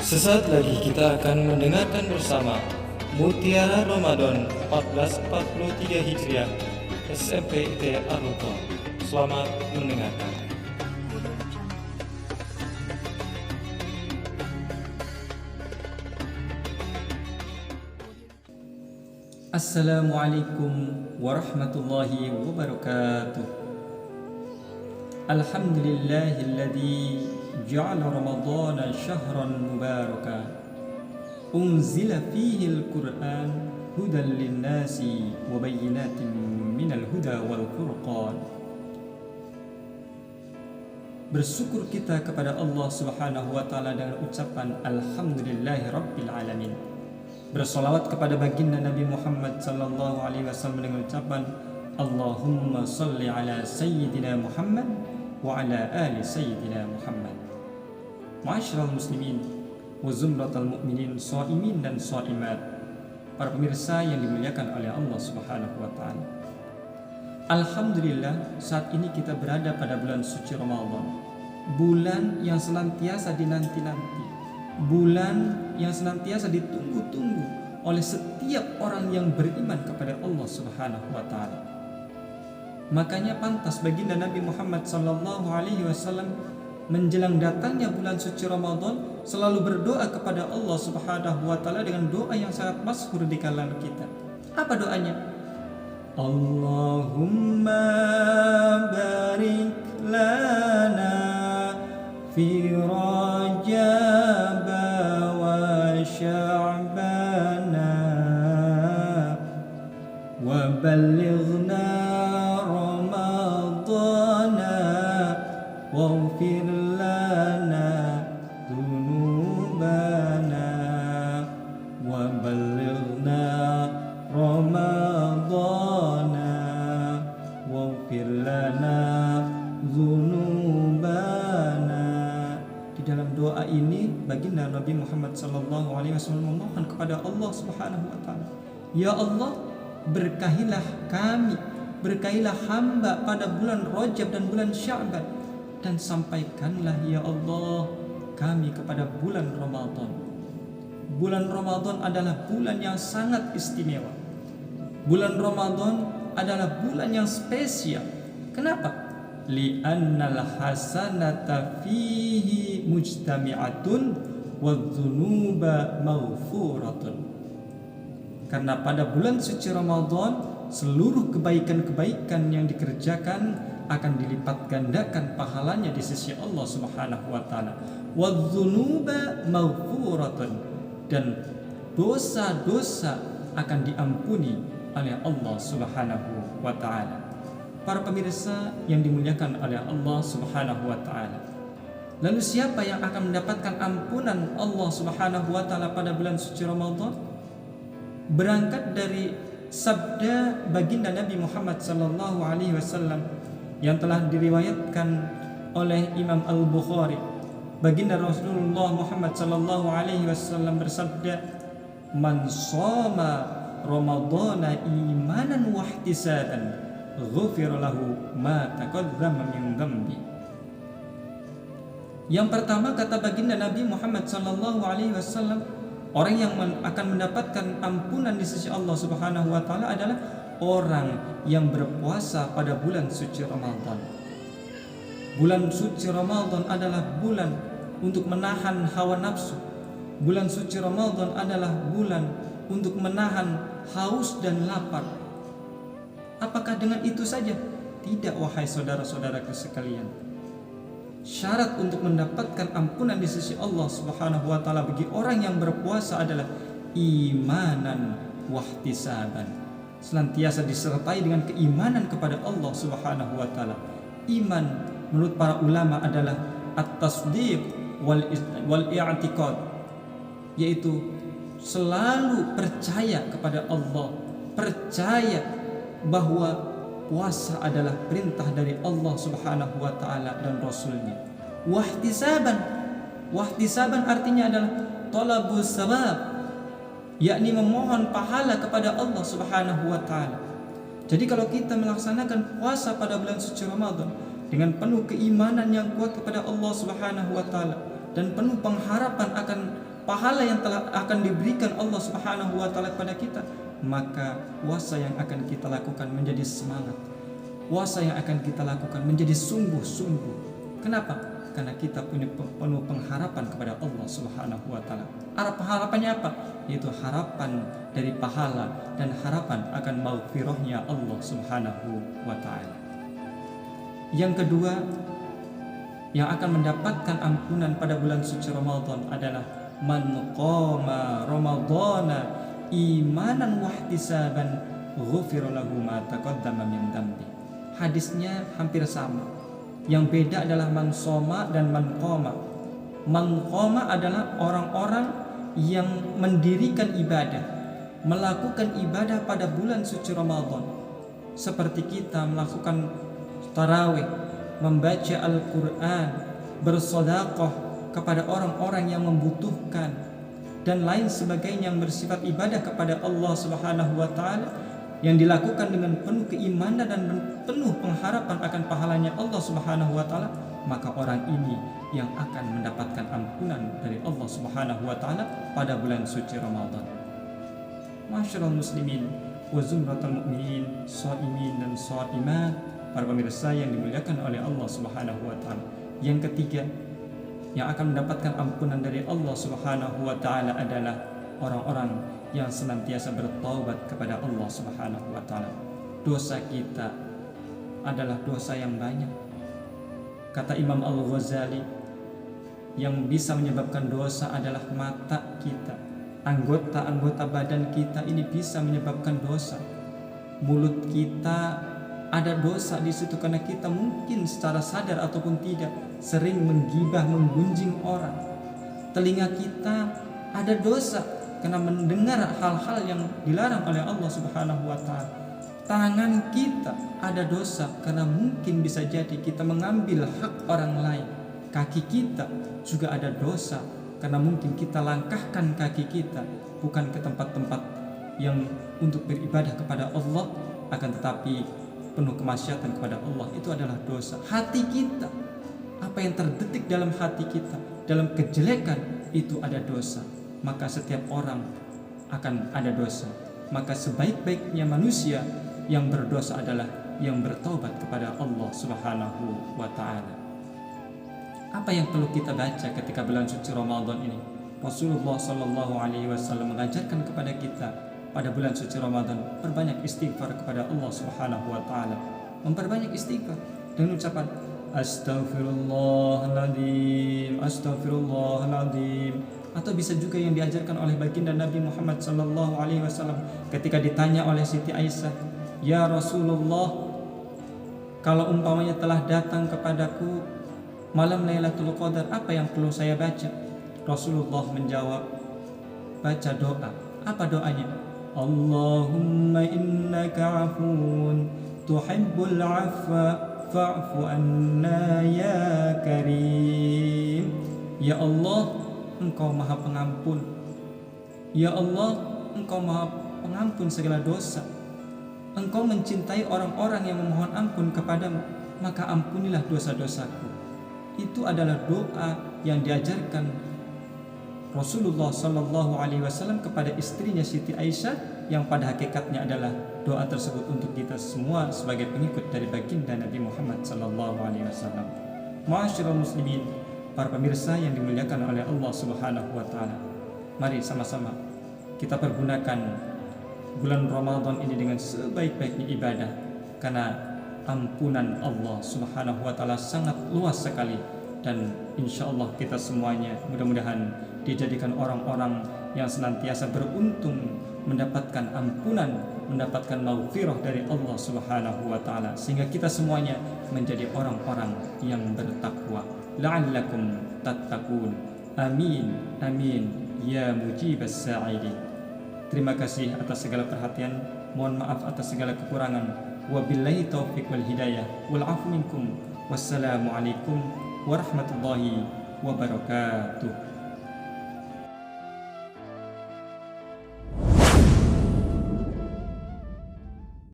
Sesaat lagi kita akan mendengarkan bersama Mutiara Ramadan 1443 Hijriah SMP IT Arluto. Selamat mendengarkan. Assalamualaikum warahmatullahi wabarakatuh. Alhamdulillahilladzi ja'ala Ramadhana syahran mubaraka unzila fihi al-Qur'an hudan lin-nasi wa bayyinatin minal huda wal furqan. Bersyukur kita kepada Allah Subhanahu wa taala dengan ucapan alhamdulillahi rabbil alamin. Bersolawat kepada baginda Nabi Muhammad sallallahu alaihi wasallam dengan ucapan Allahumma salli ala sayyidina Muhammad wa ala ali sayyidina Muhammad. Ma'asyiral muslimin wa zumratal mu'minin shaimin dan shaimat, para pemirsa yang dimuliakan oleh Allah Subhanahu wa taala. Alhamdulillah, saat ini kita berada pada bulan suci Ramadan, bulan yang senantiasa dinanti-nanti, bulan yang senantiasa ditunggu-tunggu oleh setiap orang yang beriman kepada Allah Subhanahu wa taala. Makanya pantas baginda Nabi Muhammad sallallahu alaihi wasallam menjelang datangnya bulan suci Ramadan selalu berdoa kepada Allah Subhanahu wa taala dengan doa yang sangat masyhur di kalangan kita. Apa doanya? Allahumma barik lana fi Rajab wa Sya'bana wa ballighna Ramadana waghfir lana dzunubana wa ballighna Ramadana waghfir lana dzunubana. Di dalam doa ini baginda Nabi Muhammad sallallahu alaihi wasallam memohon kepada Allah Subhanahu wa taala, ya Allah, berkahilah kami, berkahilah hamba pada bulan Rajab dan bulan Sya'ban, dan sampaikanlah ya Allah kami kepada bulan Ramadan. Bulan Ramadan adalah bulan yang sangat istimewa. Bulan Ramadan adalah bulan yang spesial. Kenapa? Li'annal hasanata fihi mujtami'atun wadzunuba maghfuratun. Karena pada bulan suci Ramadan seluruh kebaikan-kebaikan yang dikerjakan akan dilipat gandakan pahalanya di sisi Allah Subhanahu wa taala. Wadzunuba maghfuratun, dan dosa-dosa akan diampuni oleh Allah Subhanahu wa taala. Para pemirsa yang dimuliakan oleh Allah Subhanahu wa taala. Lalu siapa yang akan mendapatkan ampunan Allah Subhanahu wa taala pada bulan suci Ramadan? Berangkat dari sabda baginda Nabi Muhammad sallallahu alaihi wasallam yang telah diriwayatkan oleh Imam Al-Bukhari. Baginda Rasulullah Muhammad sallallahu alaihi wasallam bersabda, "Man shoma Ramadhana imanan wa ihtisaban, ghufira lahu ma taqaddama min dhanbi." Yang pertama, kata baginda Nabi Muhammad sallallahu alaihi wasallam, orang yang akan mendapatkan ampunan di sisi Allah Subhanahu wa taala adalah orang yang berpuasa pada bulan suci Ramadan. Bulan suci Ramadan adalah bulan untuk menahan hawa nafsu. Bulan suci Ramadan adalah bulan untuk menahan haus dan lapar. Apakah dengan itu saja? Tidak, wahai saudara-saudaraku sekalian. Syarat untuk mendapatkan ampunan di sisi Allah Subhanahu wa taala bagi orang yang berpuasa adalah imanan wahtisaban. Senantiasa disertai dengan keimanan kepada Allah Subhanahu wa taala. Iman menurut para ulama adalah at-tasdiq wal i'tiqad, yaitu selalu percaya kepada Allah, percaya bahwa puasa adalah perintah dari Allah Subhanahu wa taala dan Rasulnya. Wahtisaban artinya adalah talabus sawab, yakni memohon pahala kepada Allah Subhanahu wa taala. Jadi kalau kita melaksanakan puasa pada bulan suci Ramadan dengan penuh keimanan yang kuat kepada Allah Subhanahu wa taala dan penuh pengharapan akan pahala yang telah akan diberikan Allah Subhanahu wa taala kepada kita, maka puasa yang akan kita lakukan menjadi semangat. Puasa yang akan kita lakukan menjadi sungguh-sungguh. Kenapa? Karena kita punya penuh pengharapan kepada Allah Subhanahu wa taala. Harapannya apa? Yaitu harapan dari pahala dan harapan akan maghfirahnya Allah Subhanahu wa taala. Yang kedua, yang akan mendapatkan ampunan pada bulan suci Ramadan adalah man qama ramadhana imanan wahtisaban ghufira lahu ma taqaddama min dambi. Hadisnya hampir sama. Yang beda adalah man soma dan man qama. Man qama adalah orang-orang yang mendirikan ibadah, melakukan ibadah pada bulan suci Ramadan. Seperti kita melakukan tarawih, membaca Al-Quran, bersedekah kepada orang-orang yang membutuhkan, dan lain sebagainya yang bersifat ibadah kepada Allah Subhanahu wa taala, yang dilakukan dengan penuh keimanan dan penuh pengharapan akan pahalanya Allah Subhanahu wa taala, maka orang ini yang akan mendapatkan ampunan dari Allah Subhanahu wa taala pada bulan suci Ramadan. Masyarul muslimin wa zumratul mu'minin, shaimin dan shaimat, para pemirsa yang dimuliakan oleh Allah Subhanahu wa taala. Yang ketiga yang akan mendapatkan ampunan dari Allah Subhanahu wa taala adalah orang-orang yang senantiasa bertaubat kepada Allah Subhanahu wa taala. Dosa kita adalah dosa yang banyak. Kata Imam Al-Ghazali, yang bisa menyebabkan dosa adalah mata kita. Anggota-anggota badan kita ini bisa menyebabkan dosa. Mulut kita ada dosa di situ karena kita mungkin secara sadar ataupun tidak sering menggibah, menggunjing orang. Telinga kita ada dosa karena mendengar hal-hal yang dilarang oleh Allah Subhanahu wa taala. Tangan kita ada dosa karena mungkin bisa jadi kita mengambil hak orang lain. Kaki kita juga ada dosa karena mungkin kita langkahkan kaki kita bukan ke tempat-tempat yang untuk beribadah kepada Allah, akan tetapi penuh kemaksiatan kepada Allah. Itu adalah dosa. Hati kita, apa yang terdetik dalam hati kita, dalam kejelekan, itu ada dosa. Maka setiap orang akan ada dosa. Maka sebaik-baiknya manusia yang berdosa adalah yang bertaubat kepada Allah Subhanahu wa ta'ala. Apa yang perlu kita baca ketika bulan suci Ramadan ini? Rasulullah Sallallahu Alaihi Wasallam mengajarkan kepada kita pada bulan suci Ramadan, perbanyak istighfar kepada Allah Subhanahu wa taala. Memperbanyak istighfar dengan ucapan Astaghfirullahaladzim, Astaghfirullahaladzim. Atau bisa juga yang diajarkan oleh baginda Nabi Muhammad Sallallahu Alaihi Wasallam ketika ditanya oleh Siti Aisyah, "Ya Rasulullah, kalau umpamanya telah datang kepadaku malam Lailatul Qadar, apa yang perlu saya baca?" Rasulullah menjawab, baca doa. Apa doanya? Allahumma innaka afuun tuhibbul afwa fa'fu anna ya karim. Ya Allah, Engkau maha pengampun. Ya Allah, Engkau maha pengampun segala dosa. Engkau mencintai orang-orang yang memohon ampun kepadamu, maka ampunilah dosa-dosaku. Itu adalah doa yang diajarkan Rasulullah Sallallahu Alaihi Wasallam kepada istrinya Siti Aisyah, yang pada hakikatnya adalah doa tersebut untuk kita semua sebagai pengikut dari baginda Nabi Muhammad Sallallahu Alaihi Wasallam. Ma'asyiral muslimin, para pemirsa yang dimuliakan oleh Allah Subhanahu wa taala. Mari sama-sama kita pergunakan bulan Ramadan ini dengan sebaik-baiknya ibadah, karena ampunan Allah Subhanahu wa taala sangat luas sekali, dan insyaallah kita semuanya mudah-mudahan dijadikan orang-orang yang senantiasa beruntung mendapatkan ampunan, mendapatkan maghfirah dari Allah Subhanahu wa taala, sehingga kita semuanya menjadi orang-orang yang bertakwa. La'allakum tattaqun. Amin amin ya mujibas sa'ili. Terima kasih atas segala perhatian, mohon maaf atas segala kekurangan. Wabillahi taufiq wal hidayah wal afu minkum. Wassalamualaikum warahmatullahi wabarakatuh.